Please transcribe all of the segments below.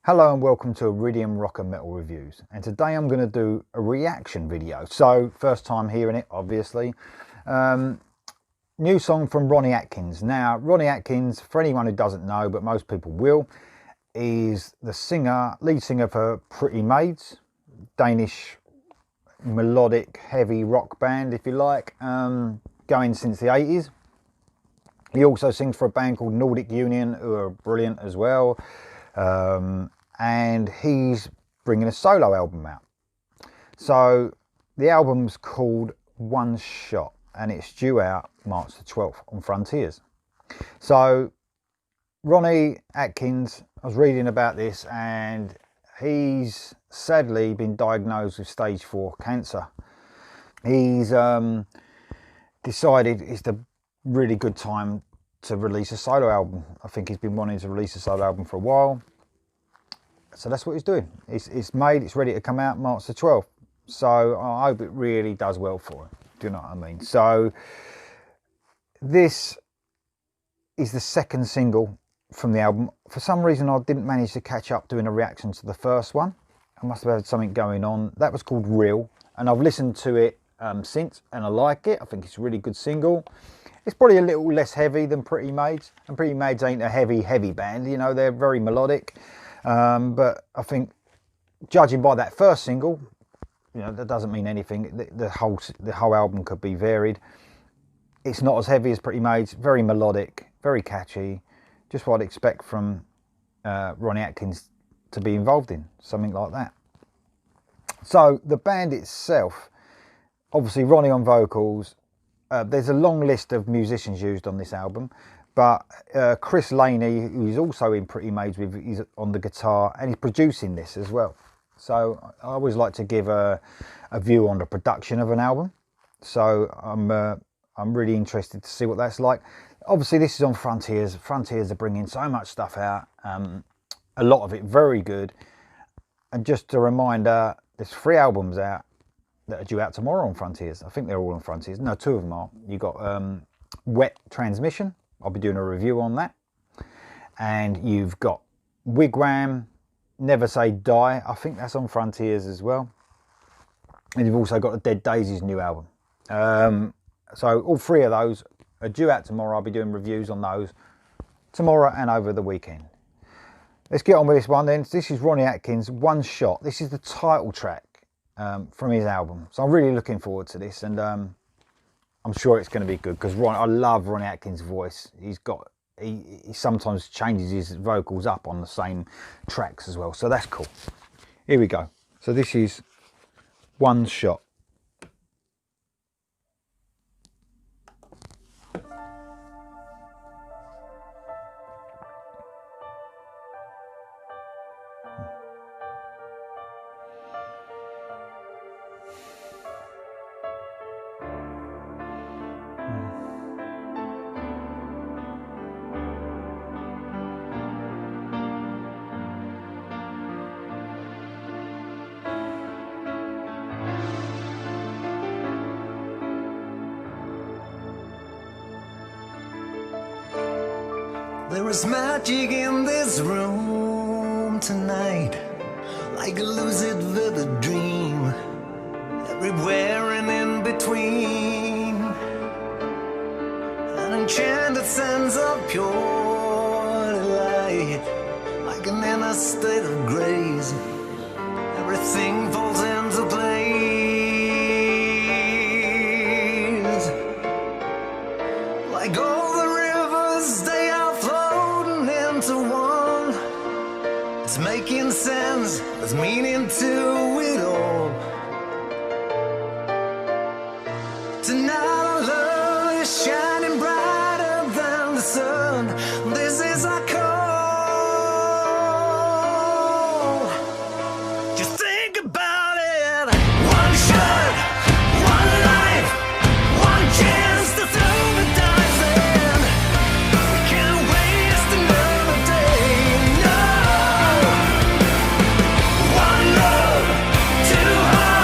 Hello and welcome to Iridium Rock and Metal Reviews, and today I'm going to do a reaction video. So first time hearing it, obviously. New song from Ronnie Atkins. Now Ronnie Atkins, for anyone who doesn't know, but most people will, is the lead singer for Pretty Maids, Danish melodic heavy rock band, if you like, going since the 80s. He also sings for a band called Nordic Union, who are brilliant as well. And he's bringing a solo album out. So the album's called One Shot and it's due out March the 12th on Frontiers. So Ronnie Atkins, I was reading about this, and he's sadly been diagnosed with stage 4 cancer. He's decided it's the really good time to release a solo album. I think he's been wanting to release a solo album for a while. So that's what he's doing. It's made, it's ready to come out March the 12th. So I hope it really does well for him. Do you know what I mean? So this is the second single from the album. For some reason I didn't manage to catch up doing a reaction to the first one. I must have had something going on. That was called Real, and I've listened to it since, and I like it. I think it's a really good single. It's probably a little less heavy than Pretty Maids, and Pretty Maids ain't a heavy band, you know, they're very melodic. But I think, judging by that first single, you know, that doesn't mean anything. The whole album could be varied. It's not as heavy as Pretty Maids, very melodic, very catchy, just what I'd expect from Ronnie Atkins to be involved in, something like that. So the band itself, obviously Ronnie on vocals. There's a long list of musicians used on this album, but Chris Laney, who's also in Pretty Maids, he's on the guitar, and he's producing this as well. So I always like to give a view on the production of an album. So I'm really interested to see what that's like. Obviously this is on Frontiers. Frontiers are bringing so much stuff out, a lot of it very good. And just a reminder, there's 3 albums out that are due out tomorrow on Frontiers. I think they're all on Frontiers. No, 2 of them are. You got Wet Transmission. I'll be doing a review on that. And you've got Wigwam, Never Say Die. I think that's on Frontiers as well. And you've also got the Dead Daisies new album. So all 3 of those are due out tomorrow. I'll be doing reviews on those tomorrow and over the weekend. Let's get on with this one then. This is Ronnie Atkins, One Shot. This is the title track from his album. So I'm really looking forward to this, and I'm sure it's going to be good, because I love Ronnie Atkins' voice. He sometimes changes his vocals up on the same tracks as well, so that's cool. Here we go. So this is One Shot. There is magic in this room tonight, like a lucid vivid dream, everywhere and in between. An enchanted sense of pure delight, like an inner state of grace. Everything falls into place, like all the rivers they are floating into one. It's making sense, there's meaning to it all. Tonight our love is shining brighter than the sun. This is our call. Just think about it. One shot, one life, one chance to throw the dice in. We can't waste another day, no. One love, two hearts.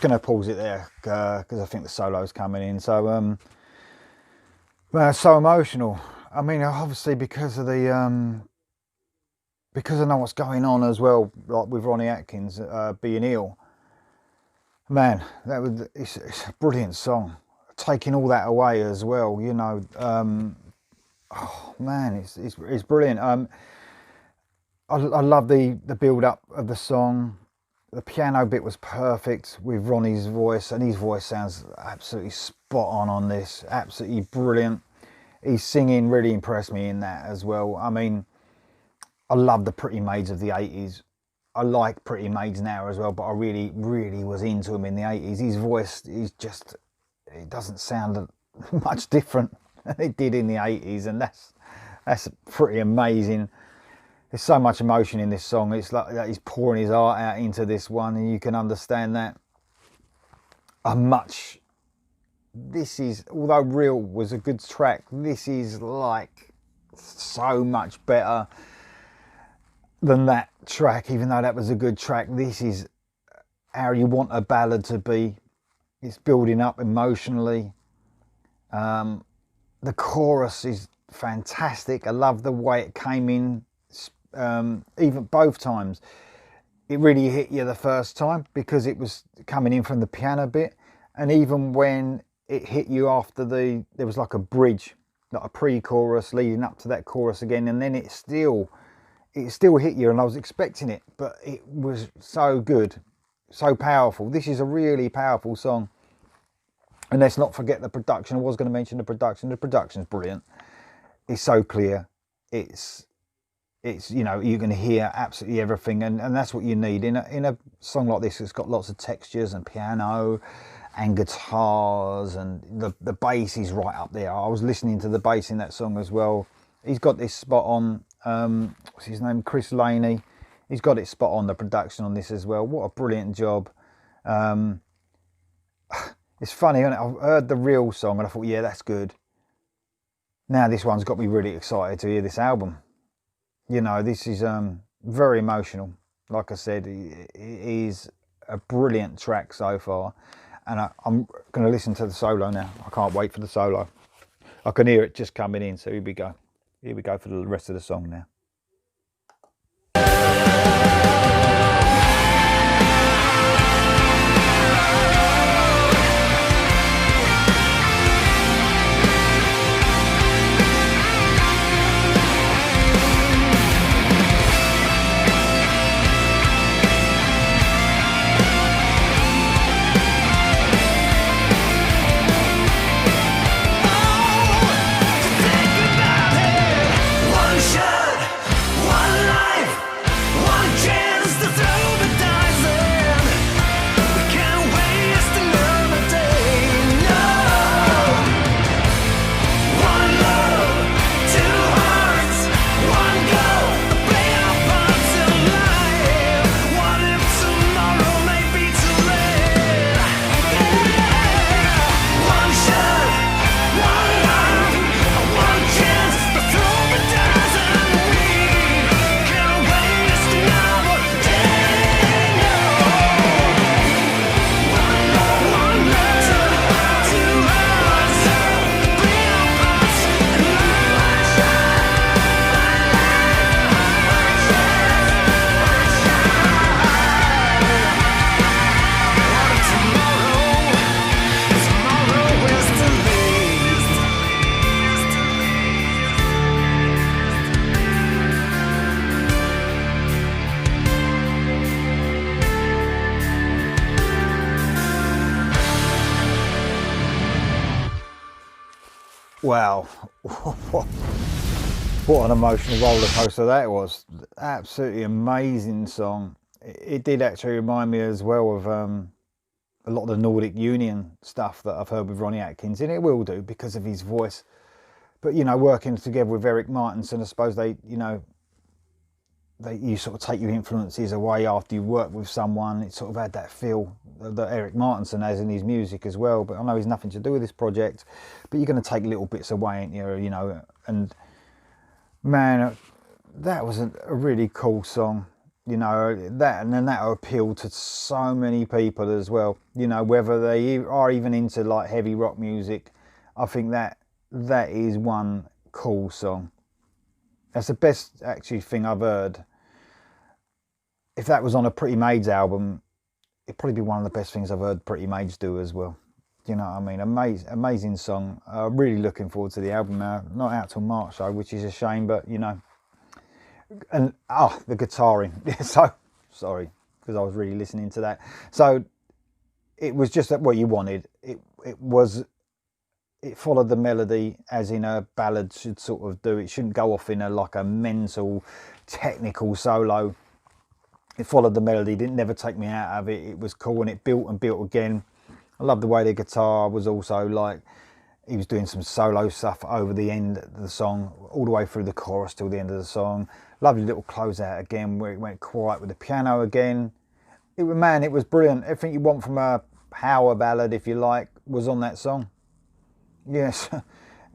going to pause it there because I think the solo's coming in. So, man, it's so emotional. I mean, obviously because of the because I know what's going on as well, like with Ronnie Atkins being ill. Man, it's a brilliant song. Taking all that away as well, you know. Oh man, it's brilliant. I love the build up of the song. The piano bit was perfect with Ronnie's voice, and his voice sounds absolutely spot on this. Absolutely brilliant. His singing really impressed me in that as well. I mean, I love the Pretty Maids of the 80s. I like Pretty Maids now as well, but I really, really was into him in the 80s. His voice is just, it doesn't sound much different than it did in the 80s, and that's pretty amazing. There's so much emotion in this song. It's like that he's pouring his heart out into this one, and you can understand that. This is, although Real was a good track, this is like so much better than that track. Even though that was a good track, this is how you want a ballad to be. It's building up emotionally. The chorus is fantastic. I love the way it came in, even both times. It really hit you the first time because it was coming in from the piano bit, and even when it hit you after there was like a bridge, like a pre-chorus leading up to that chorus again, and then it still hit you, and I was expecting it, but it was so good, so powerful. This is a really powerful song. And let's not forget the production. I was going to mention the production. The production's brilliant. It's so clear. It's you know, you're going to hear absolutely everything, and that's what you need in a song like this. It's got lots of textures and piano and guitars, and the bass is right up there. I was listening to the bass in that song as well. He's got this spot on. What's his name? Chris Laney. He's got it spot on, the production on this as well. What a brilliant job. It's funny, isn't it? I've heard the Real song and I thought, yeah, that's good. Now this one's got me really excited to hear this album. You know, this is very emotional. Like I said, it is a brilliant track so far. And I'm going to listen to the solo now. I can't wait for the solo. I can hear it just coming in, so here we go. Here we go for the rest of the song now. Wow, what an emotional roller coaster that was. Absolutely amazing song. It did actually remind me as well of a lot of the Nordic Union stuff that I've heard with Ronnie Atkins, and it will do because of his voice. But, you know, working together with Eric Martinson, I suppose you sort of take your influences away after you work with someone. It sort of had that feel that Eric Martinson has in his music as well. But I know he's nothing to do with this project, but you're going to take little bits away, ain't you know. And man, that was a really cool song. You know, that, and then that'll appeal to so many people as well. You know, whether they are even into like heavy rock music, I think that is one cool song. That's the best actually thing I've heard. If that was on a Pretty Maids album, it'd probably be one of the best things I've heard Pretty Maids do as well. You know what I mean? Amazing song. Really looking forward to the album now. Not out till March though, which is a shame, but you know. And the guitaring. So sorry, because I was really listening to that. So it was just what you wanted. It followed the melody as in a ballad should sort of do. It shouldn't go off in like a mental technical solo. It followed the melody, didn't never take me out of it. It was cool, and it built and built again. I love the way the guitar was also like, he was doing some solo stuff over the end of the song, all the way through the chorus till the end of the song. Lovely little closeout again, where it went quiet with the piano again. It was brilliant. Everything you want from a power ballad, if you like, was on that song. Yes,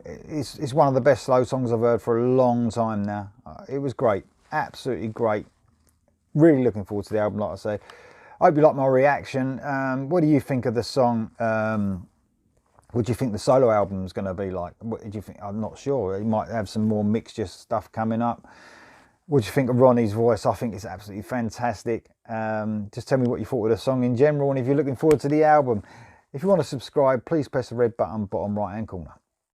it's one of the best slow songs I've heard for a long time now. It was great, absolutely great. Really looking forward to the album, like I say. I hope you like my reaction. What do you think of the song? What do you think the solo album's going to be like? What do you think? I'm not sure. He might have some more mixture stuff coming up. What do you think of Ronnie's voice? I think it's absolutely fantastic. Just tell me what you thought of the song in general, and if you're looking forward to the album. If you want to subscribe, please press the red button bottom right hand corner.